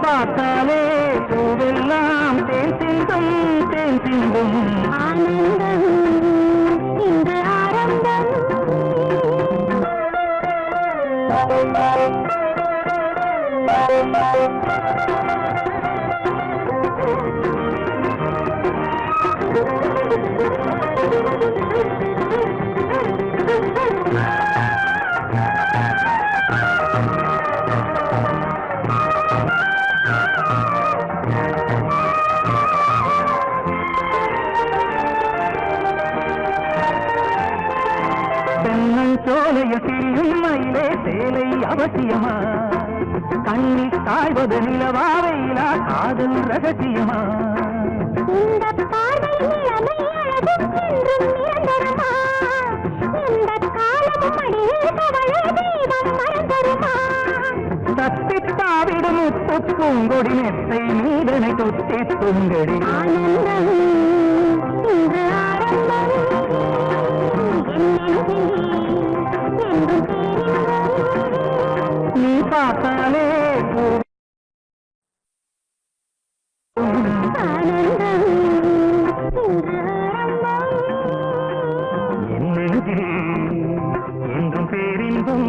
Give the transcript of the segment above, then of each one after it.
பார்த்தாலே பூவெல்லாம் தேன் சிந்தும் தேன் சிந்தும் ஆனந்தம் இந்த ஆரம்பம் சோலையில் திரியும் மயிலே சேலை அவசியமா கண்ணில் தாழ்வது நிலவாவையிலா காதல் ரகசியமா இந்த பார்வை இளமை அழகும் என்றும் நிரந்தரமா இந்த காலமும் அடியில் கவலை தெய்வம் மறந்தருமா தத்தித்தாவிடும் முத்து பூங்கொடி நெத்தை நீதனை தொத்தி துங்கடி ஆனந்தம் இந்த ஆரம்பம் நீ பார்த்தாலே ஆனந்தம் இந்த ஆரம்பம் என்னென்று என்றும் பேரின்பம்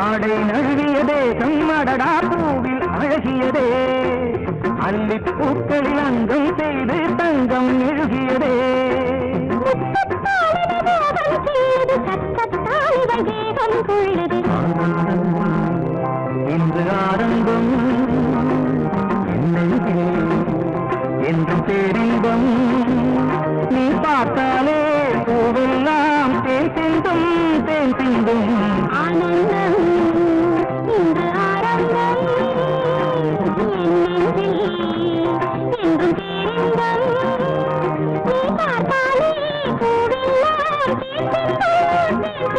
ஆடை நழுவியதே கம்மடடா பூவில் அழகியதே அல்லிப் பூக்களில் அங்கம் செய்து தங்கம் எழுகியதே இன்று ஆரம்பம் என்றும் பேரின்பம் நீ பார்த்தாலே பூவெல்லாம் தேன் சிந்தும் தேன் சிந்தும் ஆனந்தம் இந்த ஆரம்பம் என்றும் பேரின்பம் நீ பார்த்தாலே பூவெல்லாம் தேன் சிந்தும் தேன்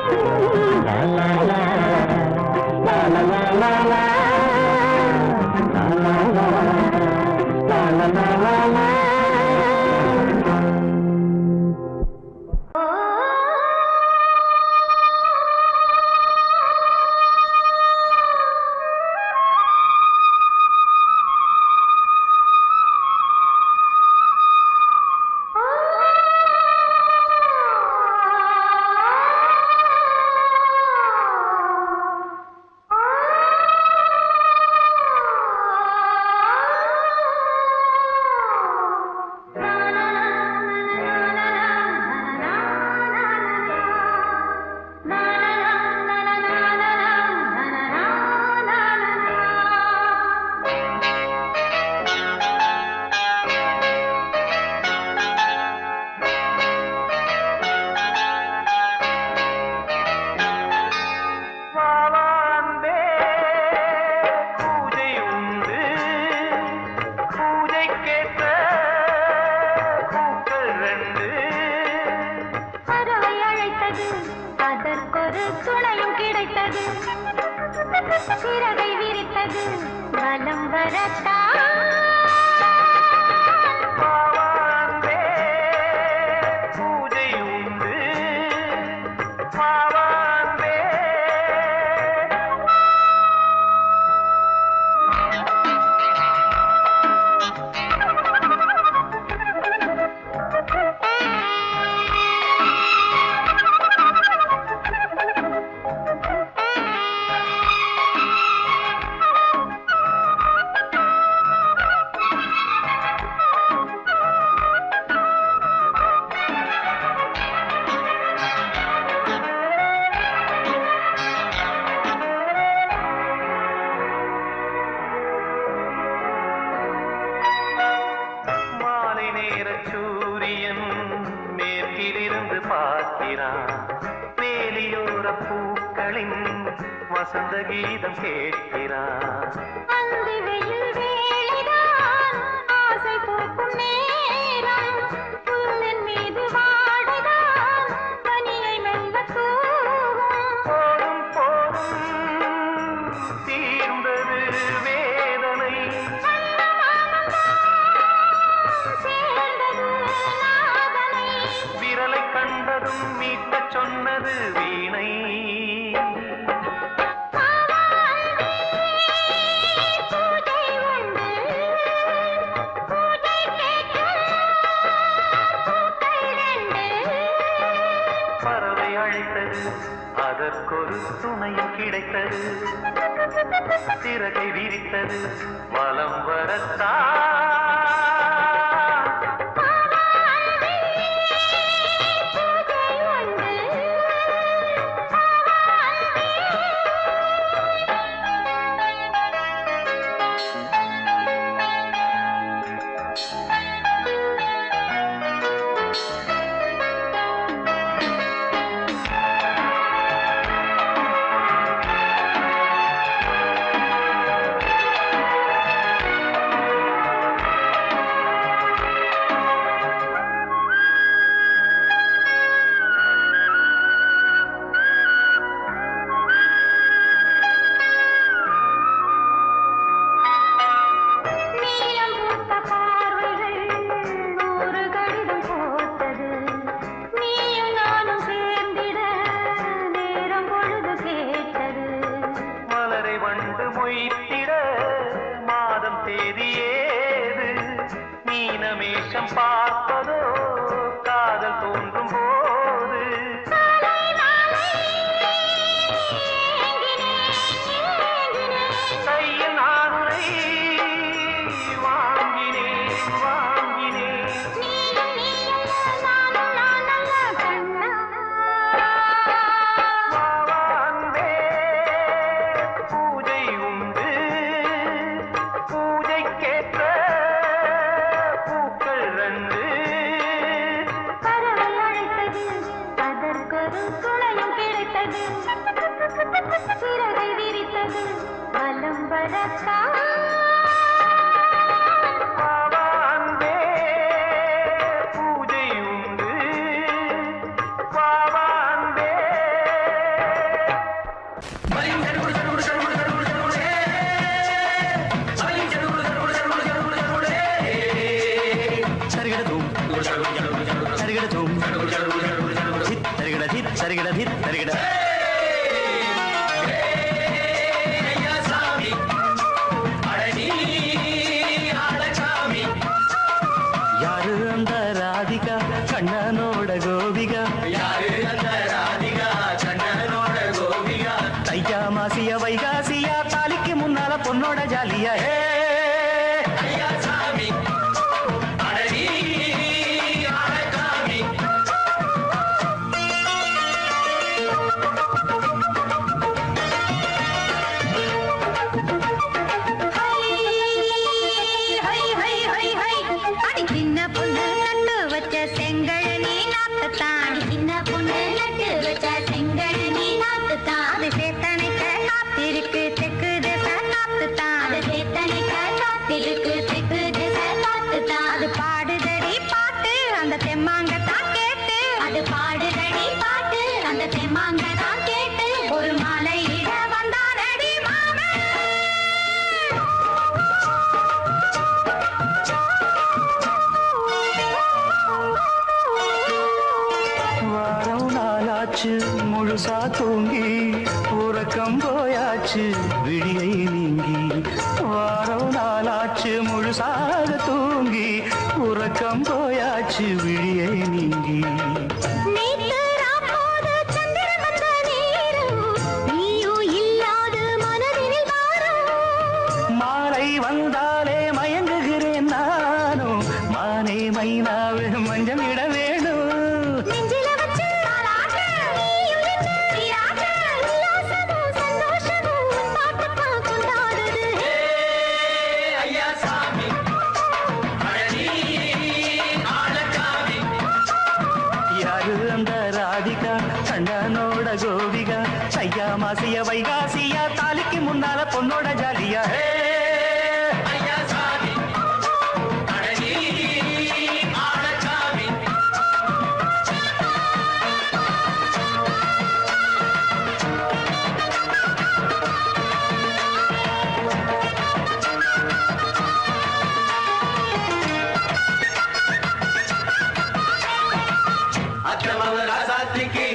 சிறகை விரித்தது வலம் வரத்தா பார்க்கிறான் வேலியோர பூக்களின் வசந்த கீதம் கேட்கிறான் அந்தி வெயில் வேளைதான் ஆசை பூக்கும் நேரம் புல்லின் மீது வாடைதான் பனியை மெல்ல தூவும் போதும் போதும் தீர்ந்தது வேதனை சேர்ந்தது நாதனை விரலை கண்டதும் மீட்டச் சொன்னது வீணை பூஜை உண்டு பூஜை கேட்க பூக்கள் ரெண்டு பறவை அழைத்தது அதற்கொரு துணையும் கிடைத்தது சிறகை விரித்தது வலம் வரத்தான் பூஜை உண்டு நீலம் பூத்த பார்வைகள் நூறு கடிதம் போட்டது நீயும் நானும் சேர்ந்திட நேரம் பொழுது கேட்டது மலரை வண்டு மொய்த்திட மாதம் தேதி ஏது மீனமேஷம் பார்ப்பதோ காதல் தோன்றும் போது நாளை நாளை ஏங்கினேன் ஏங்கினேன் கையில் நானுரை வாங்கினேன் வாங்கினேன் நீயும் நீயல்ல நானும் நானல்ல கண்ணா வாவான்பே பூஜை உண்டு பூஜைக்கேற்ற பூக்கள் ரெண்டு பறவை அழைத்தது அதற்கொரு துணையும் கிடைத்தது சிறகை விரித்தது வலம் வரத்தான் வாவான்பே பூஜை உண்டு வாவான்பே சரிகடதும் சரிகடதும் சரிகட சரிகட யாரு அந்த ராதிகா கண்ணனோட கோபிகா தையா மாசிய வைகாசியா தாலிக்கு முன்னால பொண்ணோட ஜாலியா ஹே ஹை ஹை ஹை ஹை அடி சின்ன பொண்ணு நட்டு வச்ச செங்கழனி நாட்டுத்தான் சின்ன பொண்ணு நட்டு வச்ச செங்கழனி நாட்டுத்தான் அது சேத்தனைக்க காத்திருக்கு தெற்கு திசை நாட்டுத்தான் அது சேத்தனைக்க காத்திருக்கு தெற்கு திசை நாட்டுத்தான் அது பாடுதடி பாட்டு அந்த தெம்மாங்கத்தான் கேட்டு அது பாடுதடி பாட்டு அந்த தெம்மாங்கத்தான் கேட்டு ஒரு மாலை இட வந்தானடி மாமன் வாரம் நாளாச்சு முழுசா தூங்கி உறக்கம் போயாச்சு விழியை நீங்கி வாரம் நாளாச்சு முழுசாக தூங்கி உறக்கம் போயாச்சு விழியை நீங்கி நேத்து ராப்போது சந்திரன் வந்த நேரம் நீயும் இல்லாத மனதினில் வாரம் மாலை வந்தாலே மயங்குகிறேன் நானும் மானே மைனாவே மஞ்சம் இட வேணும் நெஞ்சில வச்சு தாலாட்டு நீயும் நின்னு நீராட்டு உல்லாசமும் சந்தோஷமும் உன் பாட்டுத்தான் கொண்டாடுது யாரு அந்த ராதிகா மாசிய வைகாசியா தாலிக்கு முன்னால பொண்ணோட ஜாலியா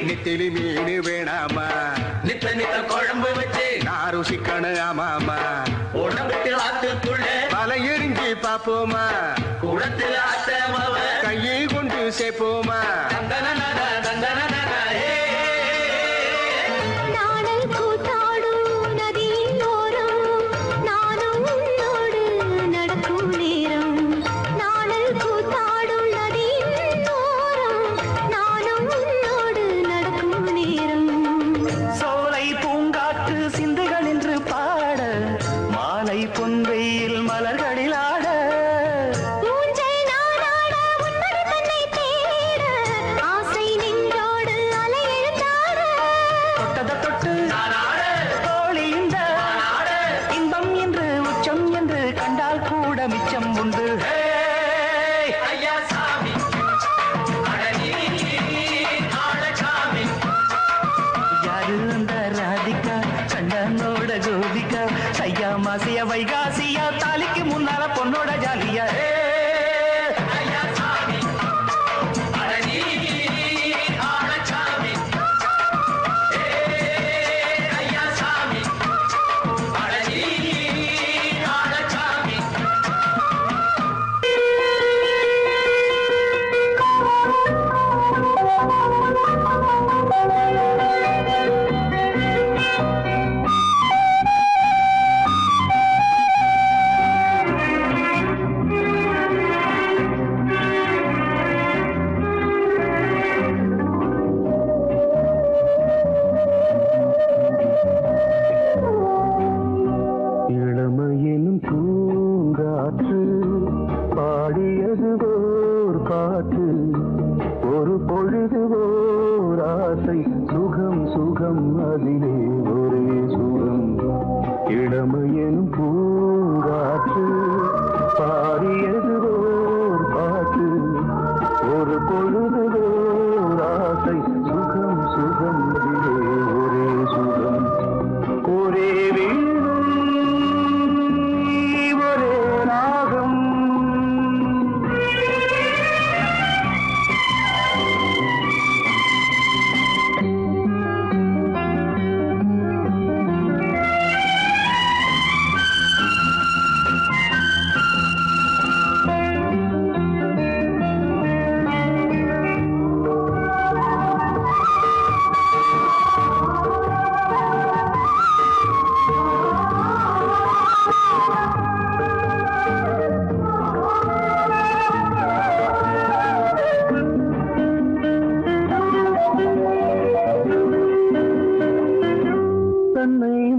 நித்திலி மீன் வேணாமா நித்த நித்த குழம்பு வச்சு நான் ருசிக்கணும் ஆமாமா உடம்புல ஆத்துக்குள்ள பல எரிஞ்சு பாப்போமா குடத்துல ஆத்தமாவ கையை கொண்டு சேர்ப்போமா பொன்வெயில் மலர்களில் ஆட தொட்டத தொட்டு தோழி இந்த இன்பம் என்று உச்சம் என்று கண்டால் கூட மிச்சம் உண்டு யாரு அந்த ராதிகா கண்ணனோட கோபிகா ஐயா மாசிய வைகாசியா தாலிக்கு முன்னால பொண்ணோட ஜாலியா இளமையின் பூங்காற்று பாடியது ஓர் பாட்டு ஒரு பொழுது ஓர் ஆசை சுகம் சுகம் அதிலே ஒரே சுகம் இளமையின் பூங்காற்று பாடியது ஓர் பாட்டு ஒரு பொழுது ஓர் ஆசை சுகம் சுகம் அதிலே ஒரே சுகம் ஒரே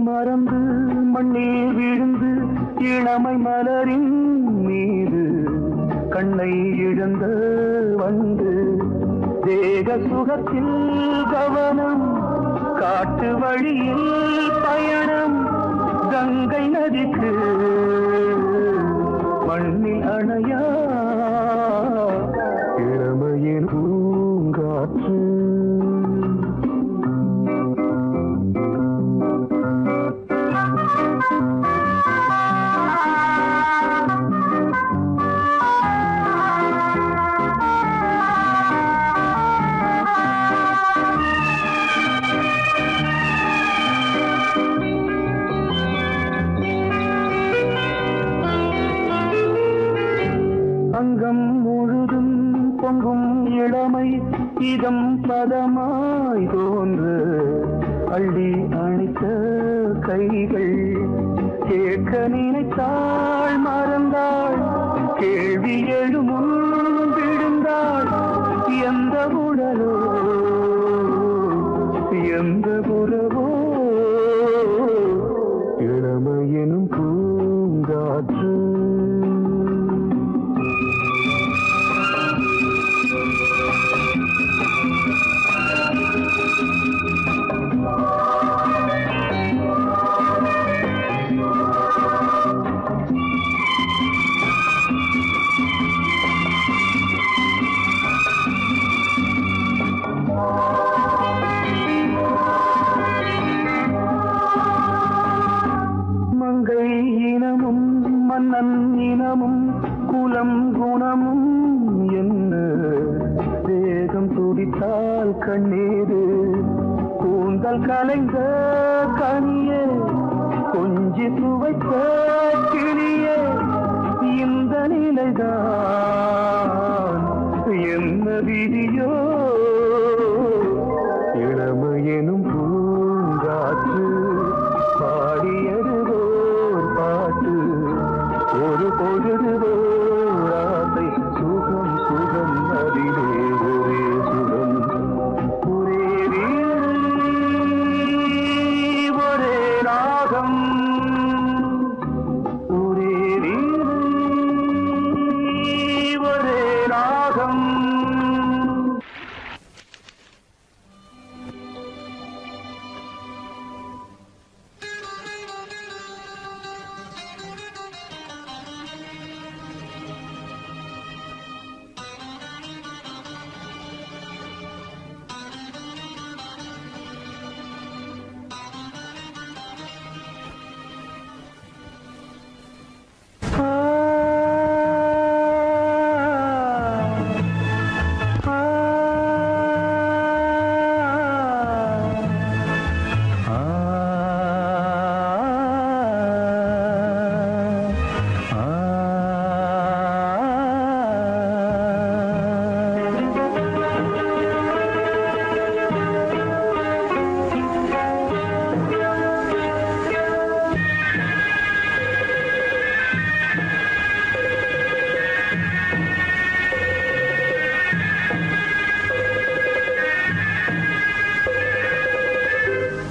மறந்து மண்ணில் விழுந்து இளமை மலரின் மீது கண்ணை இழந்த வந்து தேக சுகத்தில் கவனம் காட்டு வழியில் பயணம் கங்கை நதிக்கு மண்ணில் அணையா இளமையின் பூங்காற்று அங்கம் முழுதும் பொங்கும் இளமை இதம் பதமாய் தோன்று அள்ளி அணைத்த கைகள் கேட்க நினைத்தாள் மறந்தாள் கேள்வி எழுமுன் விழுந்தாள் எந்த உடலோ எந்த உறவோ இளமையெனும் பூங்காற்று மன்னன் இனமும் குலம் குணமும் என்ன வேகம் துடித்தால் கண்ணீரு கூந்தல் கலைந்த கனியே கொஞ்சி துவைத்த கிளியே இந்த நிலைதான் என்ன விதியோ இளமையெனும் பூங்காற்று பாடியதுவோர் பாட்டு ஒரு பொழுதுவோர் ஆசை சுகம் சுகம் அதிலே ஒரே சுகம் ஒரே வீடு ஒரே ராகம் ஒரே வீடு ஒரே ராகம்.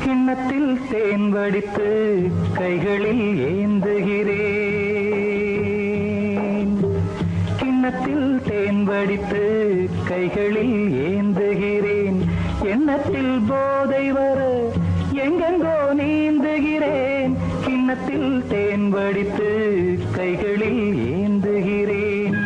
கிண்ணத்தில் தேன் வடித்து கைகளில் ஏந்துகிறேன் கிண்ணத்தில் தேன் வடித்து கைகளில் ஏந்துகிறேன் எண்ணத்தில் போதை வர எங்கெங்கோ நீந்துகிறேன் கிண்ணத்தில் தேன் வடித்து கைகளில் ஏந்துகிறேன்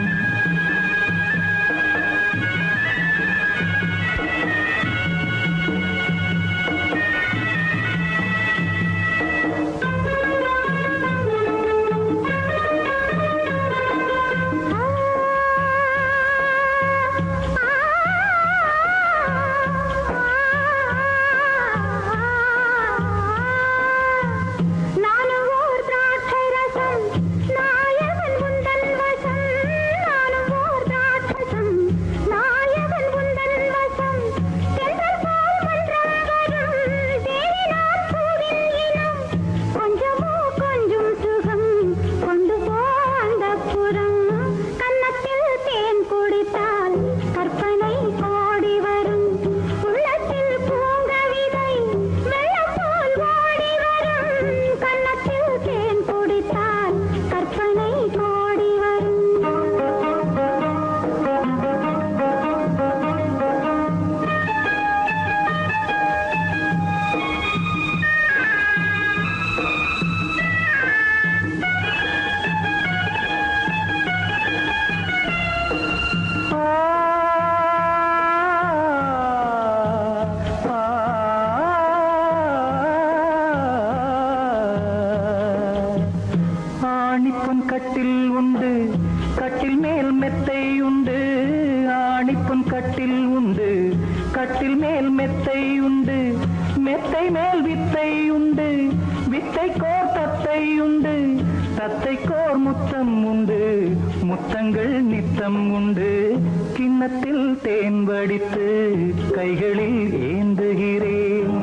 ஆணிப்பொன் கட்டில் உண்டு கட்டில் மேல் மெத்தை உண்டு ஆணிப்பொன் கட்டில் உண்டு கட்டில் மேல் மெத்தை உண்டு மெத்தை மேல் வித்தை உண்டு வித்தை கோர் தத்தை உண்டு தத்தை கோர் முத்தம் உண்டு முத்தங்கள் நித்தம் உண்டு கிண்ணத்தில் தேன் வடித்து கைகளில் ஏந்துகிறேன்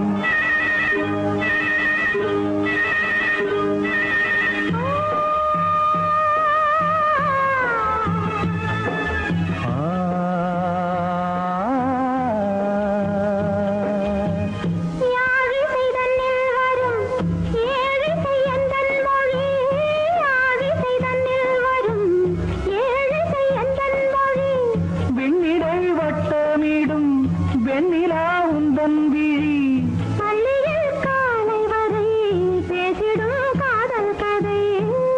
வெண்ணிலா உந்தன் விழி பள்ளியில் காலை வரை பேசிடும் காதல் கதை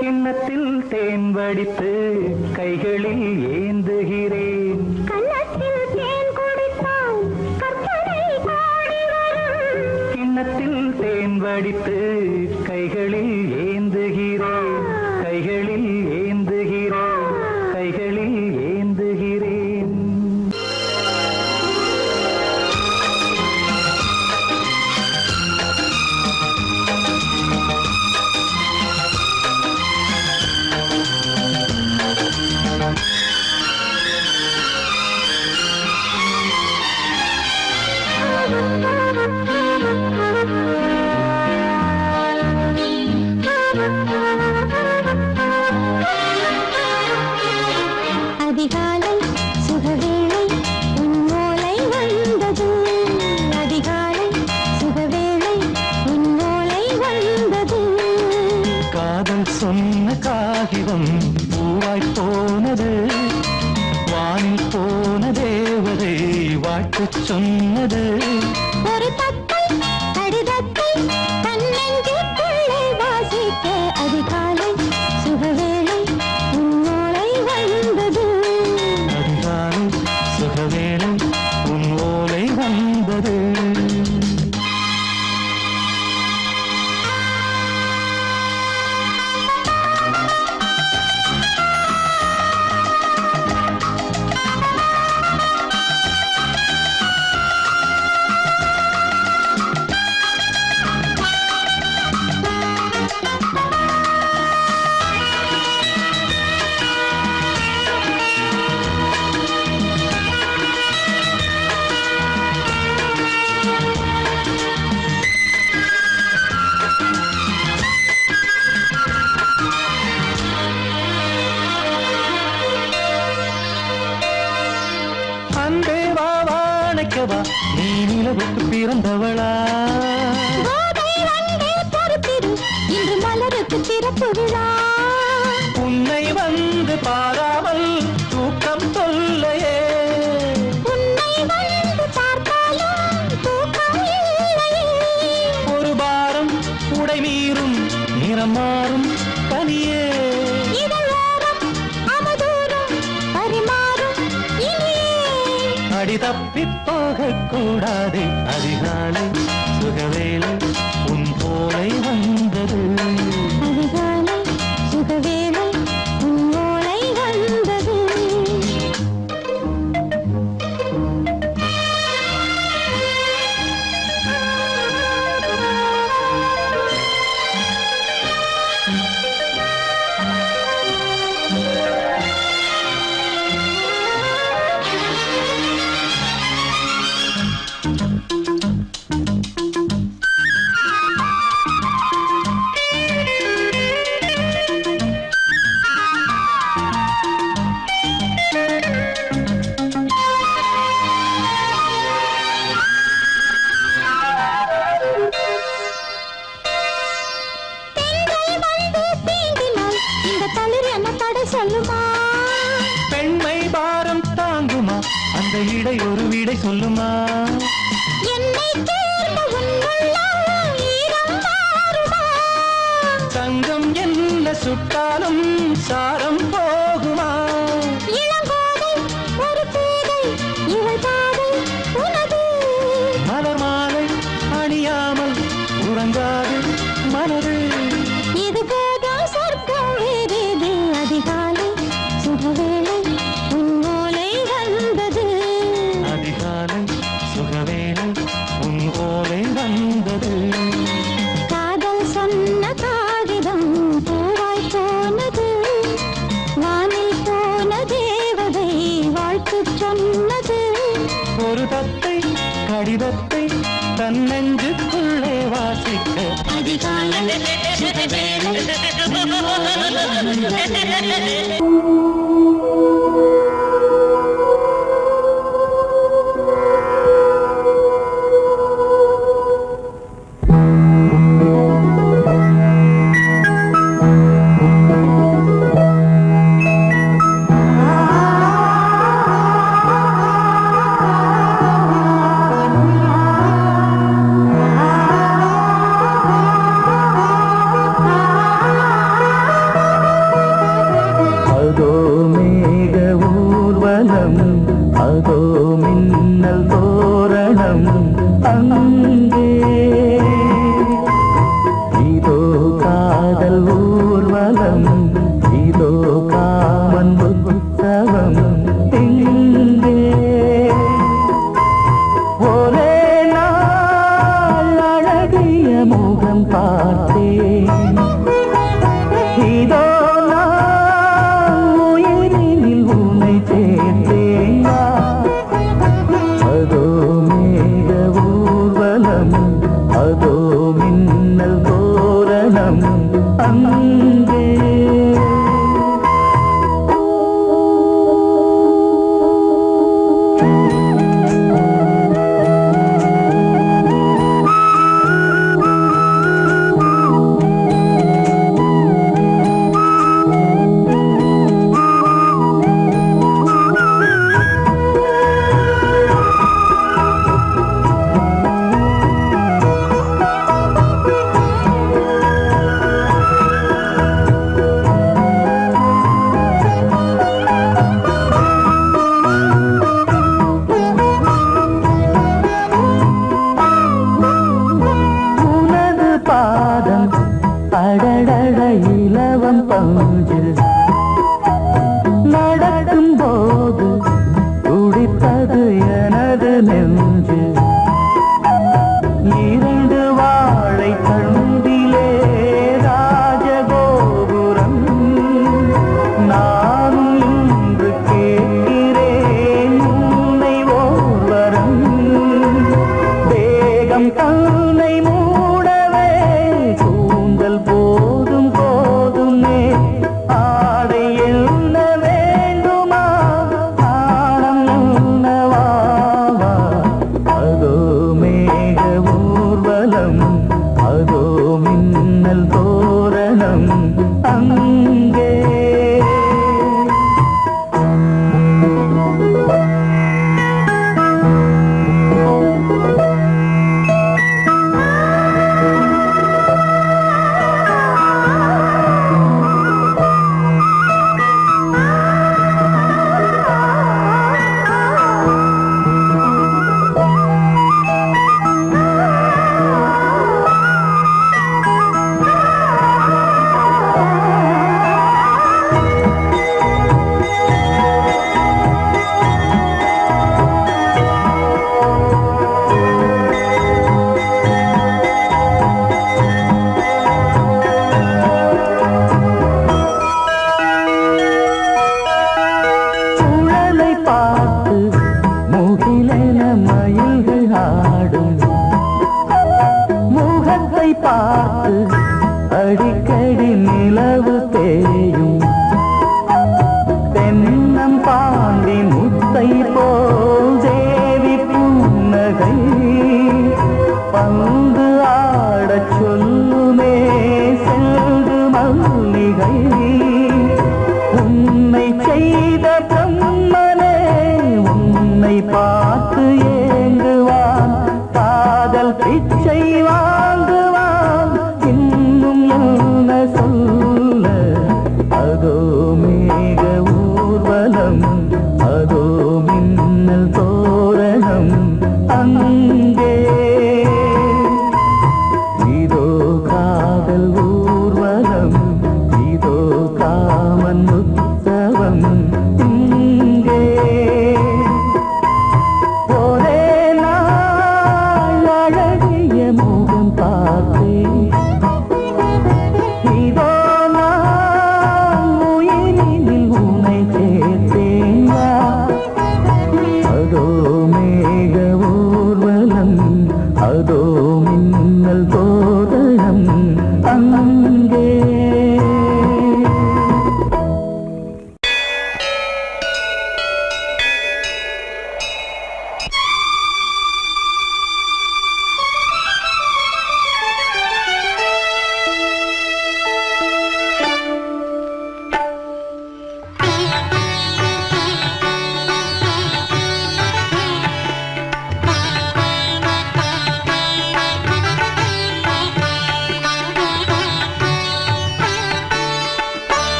கிண்ணத்தில் தேன் வடித்து கைகளில் ஏந்துகிறேன் கண்ணத்தில் தேன் குடித்தால் கற்பனை பாடி வரும் கிண்ணத்தில் தேன் வடித்து கைகளில் ஏந்துகிறேன் கைகளில் பூவாய் போனது வானில் போன தேவதை வாழ்த்து சொன்னது ஒரு தத்தை கடிதத்தை தன்னெஞ்சுக்குள்ளே வாசிக்க அதிகாலை சுகவேளை உன்னோளை வந்தது அதிகாலை சுகவேளை உன் ஓலை வந்தது அன்பே வா வாழைக்கவா நீ நிலவுக்கு பிறந்தவளா கோதை வந்தே பொறுத்திரு இன்று மலருக்கு திறப்பு விழா உன்னை வந்து பாராமல் தூக்கம் சொல்லையே உன்னை வந்து பார்த்தாலும் தூக்கம் இல்லையே ஒரு பாரம் உடை மீறும் நிறம் மாறும் கனியே இதழோரம் அவதூறும் பரிமாறும் இனியே அடி தப்பி போகக் கூடாது அதிகாலை சுகவேளை உன் போலை வந்தது அதிகாலை சுகவேளை உன்னோளை வந்தது சொல்லுமா பெண்மை பாரம் தாங்குமா அந்த இடை ஒரு விடை சொல்லுமா என்னை தேர்ந்த உன்னுள்ளம் ஈரம் மாறுமா தங்கம் என்ன சுட்டாலும் சாரம் போகுமா இளங்கோதை ஒரு பேதை இவள் பாதை உனது மலர் மாலை அணியாமல் உறங்காது மனது இது போதும் சொர்க்கம் வேறேது அதிகாலை சுகவேளை உன்னோலை வந்தது அதிகாலை சுகவேளை உன் ஓலை வந்தது காதல் சொன்ன காகிதம் பூவாய் போனது வானில் போன தேவதை வாழ்த்து சொன்னது ஒரு தத்தை கடிதத்தை தன்னெஞ்சுக்குள்ளே வாசிக்க அதிகாலை சுகவேளை உன் ஓலை வந்தது. அதோ மேக ஊர்வலம் அதோ மின்னல் தோரணம் அங்கே இதோ காதல் ஊர்வலம் இதோ காமன் உற்சவம் இங்கே ஒரே நாள் அழகிய முகம் பார்த்தேன் இதோ நான் உயிரினில் உன்னை சேர்த்தேன்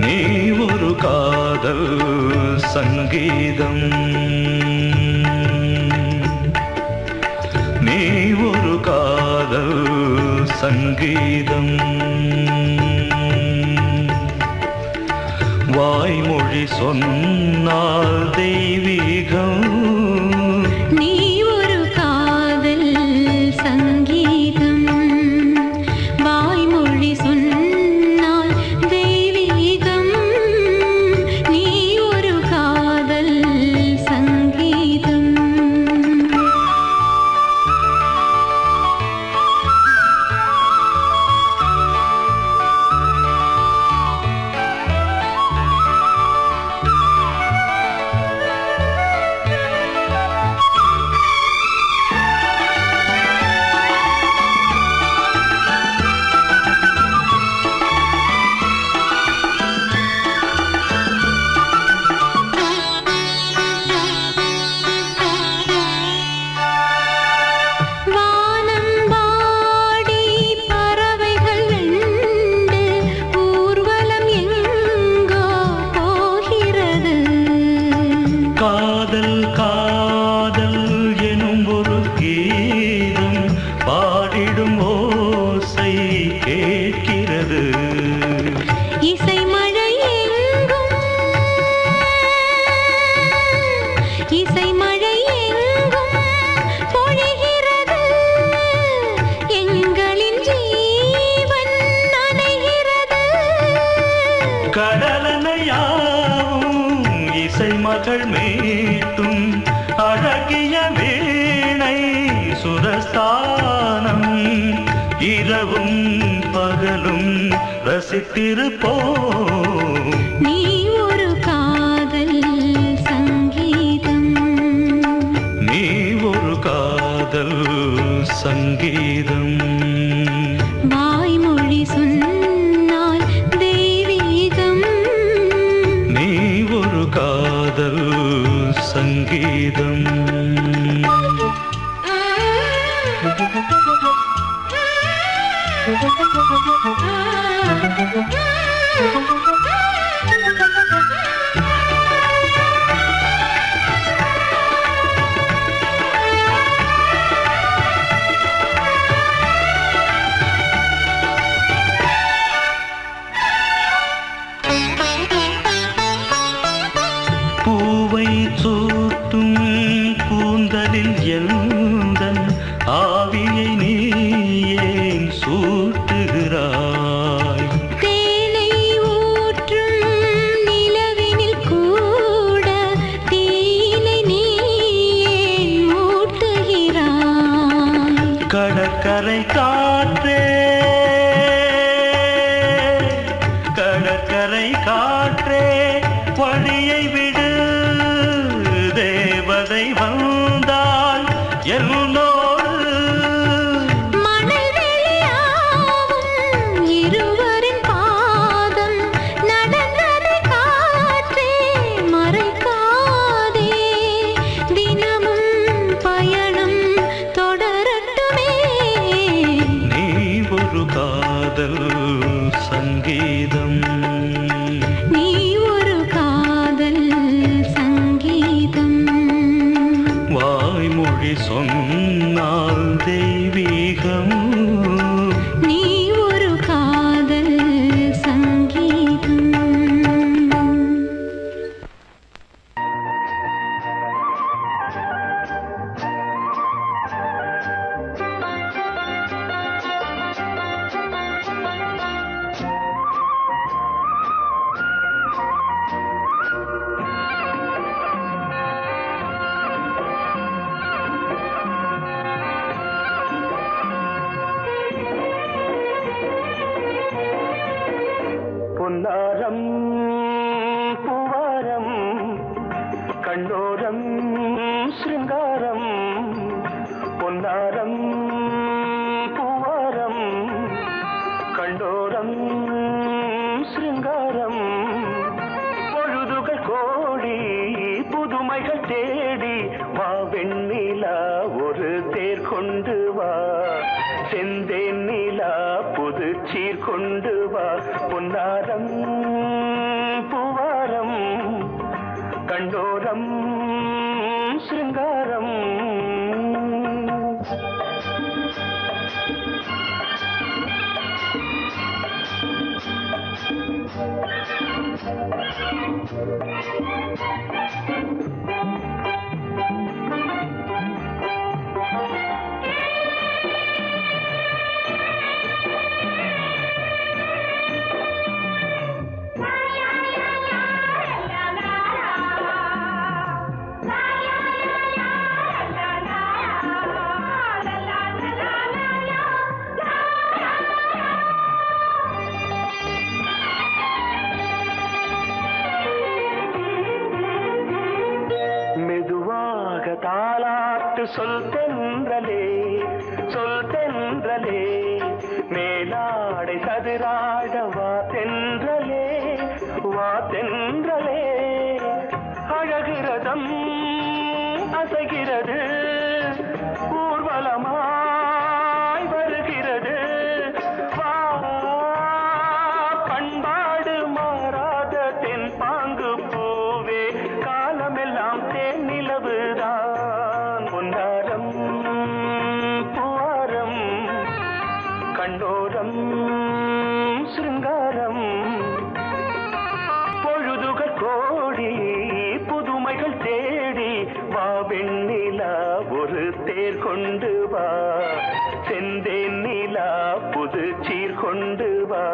நீ ஒரு காதல் சங்கீதம் நீ ஒரு காதல் சங்கீதம் வாய்மொழி சொன்னால் தெய்வீகம் நீ ஒரு காதல் சங்கீதம் வாய்மொழி சொன்னால் தெய்வீகம் நீ ஒரு காதல் சங்கீதம் காதல் காதல் எனும் ஒரு கீதம் பாடிடும் ஓசை கேட்கிறது இசை மழை எங்கும் இசை மழை எங்கும் பொழிகிறது எங்களின் ஜீவன் நனைகிறது கடலனையாவும் இசை மகள் மீட்டும் அழகிய வீணை சுரஸ்தானம் இரவும் பகலும் ரசித்திருப்போம் நீ ஒரு காதல் சங்கீதம் நீ ஒரு காதல் சங்கீதம் வாய்மொழி சொன்னால் தெய்வீகம் நீ ஒரு காதல் சங்கீதம் பூவை சூட்டும் கூந்தலில் எந்தன் ஆவியை நீ ஏன் சூட்டுகிறாய் தேனை ஊற்றும் நிலவினில் கூட தீனை நீ ஏன் மூட்டுகிறாய் கடற்கரை காற்றே கடற்கரை காற்றே வழியை விடு தேவதை வந்தால் என்னோடு மணல் வெளியாகும் இருவரின் பாதம் நடந்ததை காற்றே மறைக்காதே தினமும் பயணம் தொடரட்டுமே நீ ஒரு காதல் சங்கீதம் நீ ஒரு காதல் சங்கீதம் வாய்மொழி சொன்னால் தெய்வீகம் நீ ஒரு காதல் சங்கீதம் பொன்னாரம் பூவாரம் கண்ணோரம் சிருங்காரம் பொன்னாரம் பூவாரம் கண்டோரம் சிருங்காரம் பொழுதுகள் கோடி புதுமைகள் தேடி வா வெண்ணிலா ஒரு தேர் கொண்டு வா செந்தேன் நிலா புது சீர் கொண்டு வா பொன்னாரம் கண்டோரம் சிருங்காரம். தாலாட்டு சொல் தென்றலே, சொல் தென்றலே, மேலாடை சதுராட வா தென்றலே, வா தென்றலே. அழகிறதம் அசைகிறது, ஊர்வலமாய் வருகிறது. வா பண்பாடு மாறாத தென் பாங்கு பூவே, காலமெல்லாம் தேன் நிலவுதான். பொன்னாரம் பூவாரம் கண்டோரம் சிருங்காரம். பொழுதுகள் கோடி புதுமைகள் தேடி வா வெண்ணிலா ஒரு தேர் கொண்டு வா, செந்தேன் நிலா புது சீர் கொண்டு வா.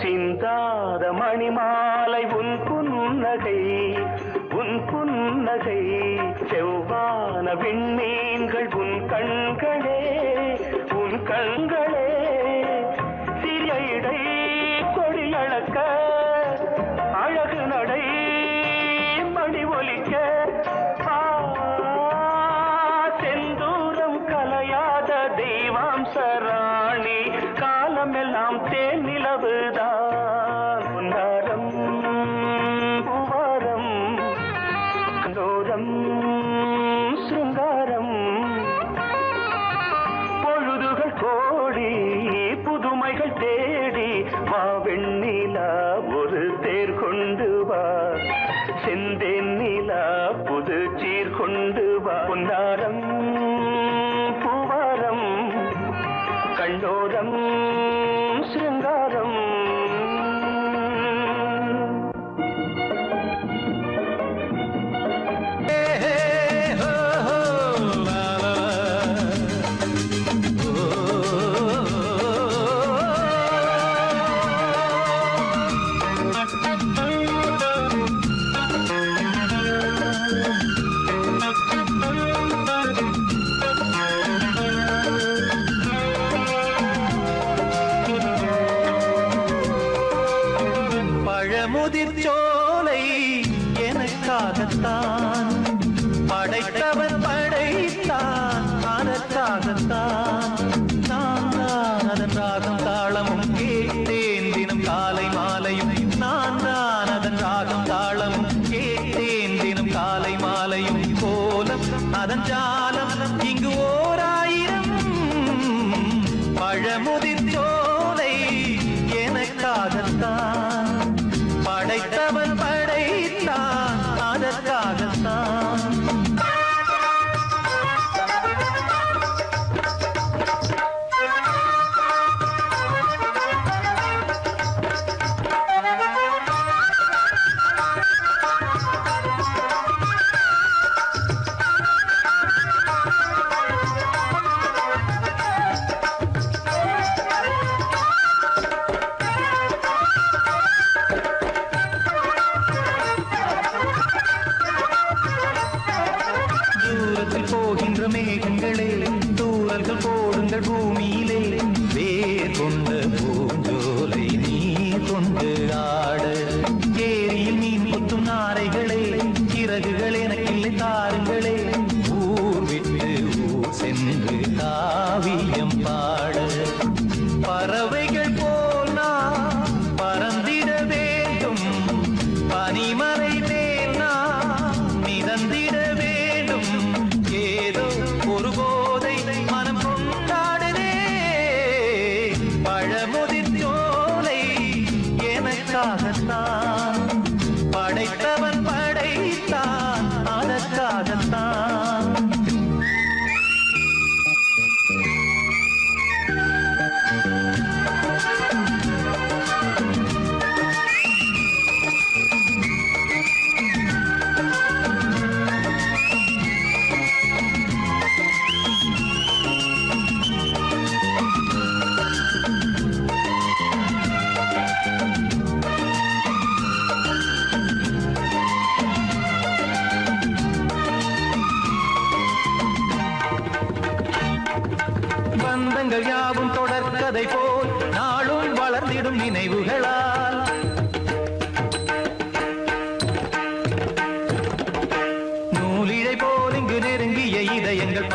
சிந்தாத மணிமாலை உன் புன்னகை, உன் புன்னகை. செவ்வான விண்மீன்கள் உன் கண்களே, உன் கண்களே. சிறிய இடை கொடியளக்க அழகு நடை மணி ஒலிக்க. செந்தூரம் கலையாத தெய்வாம்சராணி, காலமெல்லாம் தேன் நிலவுதான். பொன்னாரம் பூவாரம் கண்டோரம் சிருங்காரம். பொழுதுகள் கோடி புதுமைகள் தேடி வா வெண்ணிலா ஒரு தேர் கொண்டு வா, செந்தேன் நிலா புது சீர் கொண்டு வா. பொன்னாரம் பூவாரம் கண்டோரம் சிருங்காரம். பழமுதிர்ச்சோலை எனக்காகத்தான் படைத்தவன் படைத்தான், அதற்காகத்தான். நான் தான் அதன் ராகம் தாளமும் கேட்டேன் தினம் காலை மாலையும். நான் தான் அதன் ராகம் தாளமும் கேட்டேன் தினம் காலை மாலையும். கோலம் அதன் ஜாலம் இங்கு ஓர் ஆயிரம். பழமுதிர்ச்சோலை எனக்காகத்தான் படைத்தவன் படைத்தான், அதற்காக காலங்கள் யாவும் தொடர்கதை போல் நாளும் வளர்ந்திடும் நினைவுகளால் நூலிழை போல் இங்கு நெருங்கிய இதயங்கள்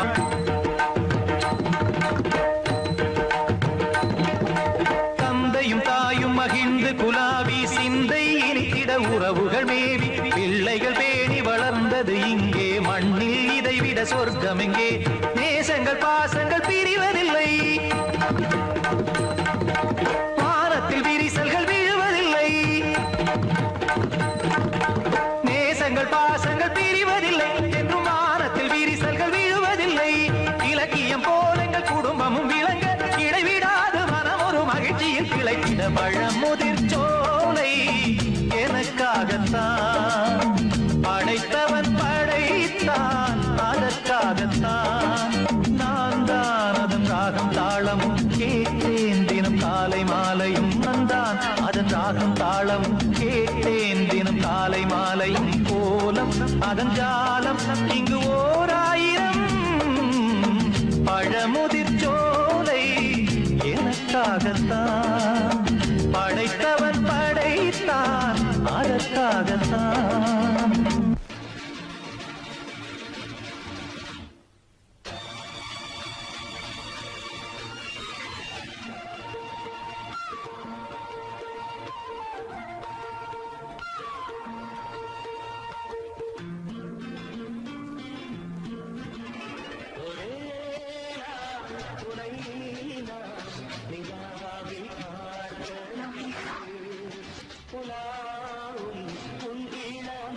தந்தையும் தாயும் மகிழ்ந்து குலாவி சிந்தை இனித்திட உறவுகள் மேவி பிள்ளைகள் பேணி வளர்ந்தது இங்கே மண்ணில் இதைவிட சொர்க்கம் எங்கே நேசங்கள் பாசங்கள் பிரிவதில்லை வானத்தில் விரிசல்கள் விழுவதில்லை நேசங்கள் பாசங்கள் பிரிவதில்லை என்றும் வானத்தில் விரிசல்கள் விழுவதில்லை இலக்கியம் போல எங்கள் குடும்பமும் விளங்க இடைவிடாது மனம் ஒரு மகிழ்ச்சியில் கிளைத்திட பழமுதிர் சோலை எனக்காகத்தான் படைத்தவன் படைத்தான் அதற்காகத்தான் நான் தான் அதன் ராகம் தாளமும் கேட்டேன் தினம் காலை மாலையும் நந்தான் அதன் ராகம் தாளமும் கேட்டேன் தினம் காலை மாலையும் கோலம் அதன் ஜாலம் இங்கு ஓர் ஆயிரம் பழமுதிர் சோலை எனக்காகத்தான் படைத்தவன் படைத்தான் அதற்காகத்தான் புலாவும் உன் இளமை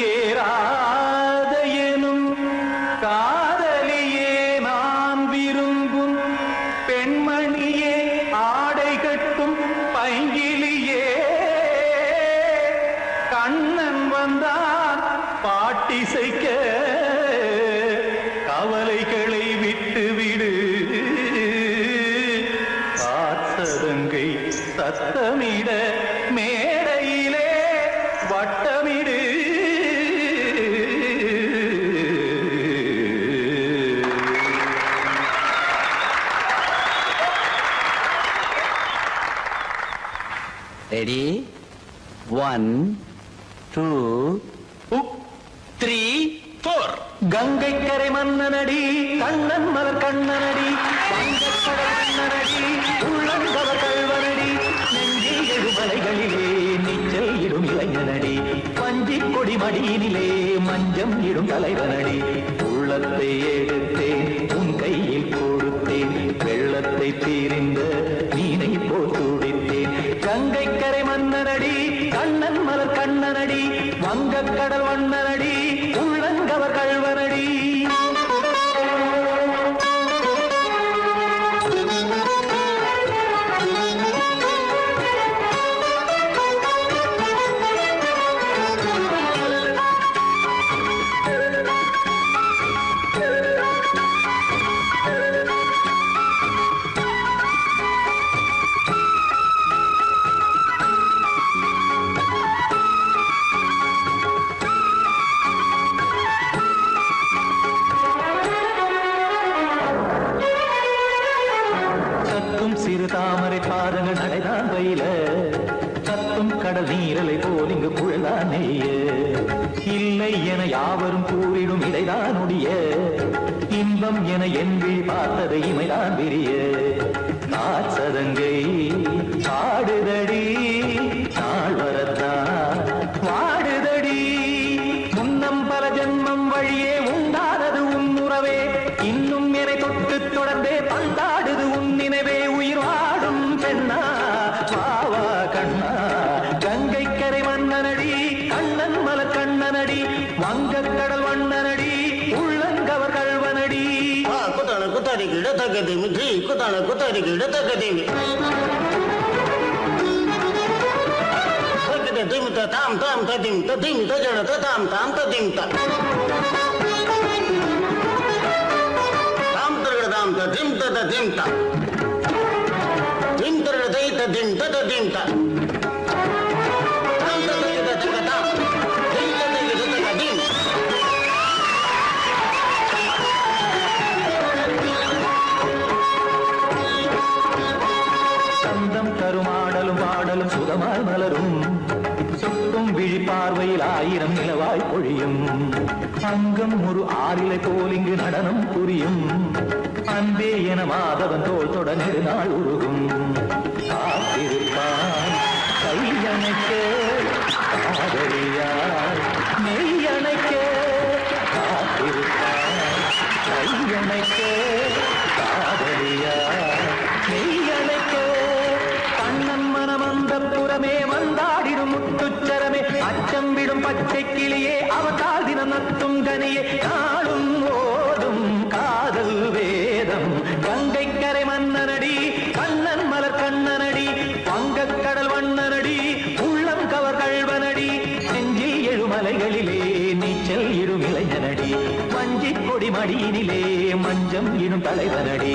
கண்மணியேராத எனும் காதலியே நான் விரும்பும் பெண்மணியே ஆடை கட்டும் பைங்கிலியே கண்ணன் வந்தான் பாட்டிசைக்க கவலைகளை விட்டுவிடு ஆசதங்கை சத்தமிட மேடையிலே வட்டமிடு ரெடி 1 2 3 4 கங்கை கரை மன்னனடி கண்ணன் மலர் கண்ணனடி வங்கக்கடல் மன்னனடி உள்ளங்கவ கல்வனடி நெஞ்சில் எழுமலைகளிலே நீச்சல் இடும் இளைஞனடி பஞ்சிக் கொடி மடியினிலே மஞ்சம் இடும் தலைவனடி உள்ளத்தை எடுத்தேன் உன் கையில் கொடுத்தேன் வெள்ளத்தை தீரிந்த மீனை போல் துடித்தேன் கங்கை கரை மன்னனடி கண்ணன் மலர் கண்ணனடி வங்கக்கடல் வண்ணனடி உள்ளங்கவர் கல்வனடி சிறு தாமரை பாதங்கள் நடைதான் வயில சத்தும் கடல் நீரலை போல் இங்கு குழலான் நெய்ய இல்லை என யாவரும் கூறிடும் இடைதான் உடைய இன்பம் என என்பி பார்த்ததை இமைதான் விரிய சதங்கை பாடுதடி நாள் வரத்தான் வாடுதடி முன்னம் பல ஜென்மம் வழியே உண்டானது உன் உறவே இன்னும் என்னை தொட்டு தொடர்ந்தே பந்தாடுது உன் நினைவே உயிர் வாடும் பெண்ணா பாவா கண்ணா கங்கை கரை மன்னனடி கண்ணன் மல கண்ணனடி வங்கக்கடல் வண்ணனடி உள்ளங்கவர் கல்வனடி குத்தான குத்தாரிக்கு இடத்தக்கதேமி ஜி குத்தான குத்தாரிக்கு இடத்தக்கதேமி திமித்த தாம் தாம் ததிமித்த திமித்த ஜட தாம் தாம் ததிமித்த தாம் தரகட தாம் ததிமித்த ததிமித்த திம் தரகட தைத்த திமித்த ததிமித்த தாம் தரகட தக தாம் திமித்த தக தக திம் சந்தம் கருமாடலும் பாடலும் சுகமாய் மலரும் சுட்டும் விழி பார்வையில் ஆயிரம் நிலவாய் பொழியும் அங்கம் ஒரு ஆறிலை போல் இங்கு நடனம் புரியும் அன்பே என மாதவன் தோல் தொட நெடுநாள் உருகும் காத்திருப்பான் கையணைக்க காதலியார் மெய்யணைக்க காத்திருப்பான் கையணைக்க காதலியார் மெய்யணைக்க கண்ணன் மனமந்த புறமே வந்தாடிடும் முத்துச்சரமே அச்சம் விடும் பச்சை கிளியே அவதால் தினம் நத்தும் கனியே நாளும் ஓடும் காதல் வேதம் கங்கை கரை மன்னனடி கண்ணன் மலர் கண்ணனடி வங்கக்கடல் வண்ணனடி உள்ளம் கவர் கல்வனடி நெஞ்சில் எழுமலைகளிலே நீச்சல் இடும் இளைஞனடி வஞ்சிக் கொடி மடியினிலே மஞ்சம் இடும் தலைவனடி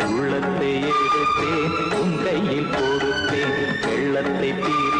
உள்ளத்தை எடுத்தேன் உன் கையில் கொடுத்தேன் வெள்ளத்தை தீர